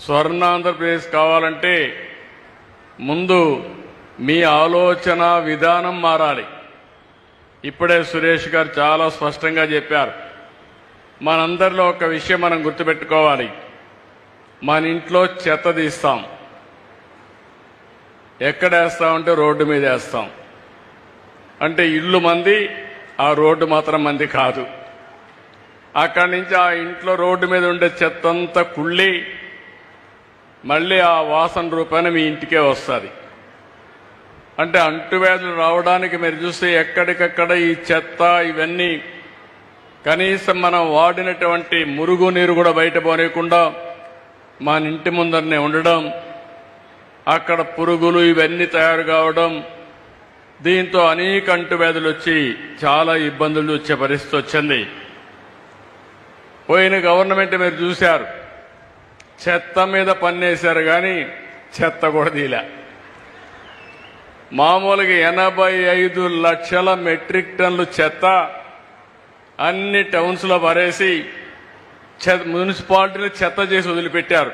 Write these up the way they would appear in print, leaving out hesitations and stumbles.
స్వర్ణాంధ్రప్రదేశ్ కావాలంటే ముందు మీ ఆలోచన విధానం మారాలి. ఇప్పుడే సురేష్ గారు చాలా స్పష్టంగా చెప్పారు. మనందరిలో ఒక విషయం మనం గుర్తుపెట్టుకోవాలి. మన ఇంట్లో చెత్త తీస్తాం, ఎక్కడ వేస్తామంటే రోడ్డు మీద వేస్తాం. అంటే ఇల్లు మంది, ఆ రోడ్డు మాత్రం మంది కాదు. అక్కడి నుంచి ఆ ఇంట్లో రోడ్డు మీద ఉండే చెత్త అంతా కుళ్ళి మళ్ళీ ఆ వాసన రూపాన మీ ఇంటికే వస్తుంది. అంటే అంటువ్యాధులు రావడానికి మీరు చూస్తే ఎక్కడికక్కడ ఈ చెత్త ఇవన్నీ కనీసం మనం వాడినటువంటి మురుగు నీరు కూడా బయట పోనీయకుండా మన ఇంటి ముందరనే ఉండడం, అక్కడ పురుగులు ఇవన్నీ తయారు కావడం, దీంతో అనేక అంటువ్యాధులు వచ్చి చాలా ఇబ్బందులు వచ్చే పరిస్థితి వచ్చింది. పోయిన గవర్నమెంట్ మీరు చూశారు, చెత్త మీద పన్నేశారు కానీ చెత్త కూడా తీలే. మామూలుగా 85 లక్షల మెట్రిక్ టన్నులు చెత్త అన్ని టౌన్స్లో పరేసి మున్సిపాలిటీలు చెత్త చేసి వదిలిపెట్టారు.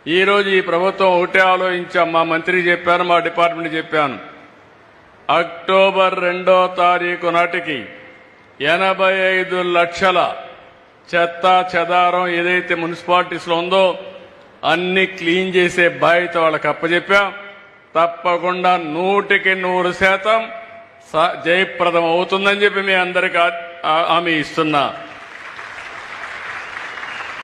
ఈరోజు ఈ ప్రభుత్వం ఒకటే ఆలోచించాం. మా మంత్రికి చెప్పాను, మా డిపార్ట్మెంట్ చెప్పాను, అక్టోబర్ 2వ తారీఖు నాటికి 85 లక్షల చెత్త చెదారం ఏదైతే మున్సిపాలిటీస్లో ఉందో అన్ని క్లీన్ చేసే బాధ్యత వాళ్ళకి అప్పచెప్పాం. తప్పకుండా 100% జయప్రదం అవుతుందని చెప్పి మీ అందరికీ హామీ ఇస్తున్నా.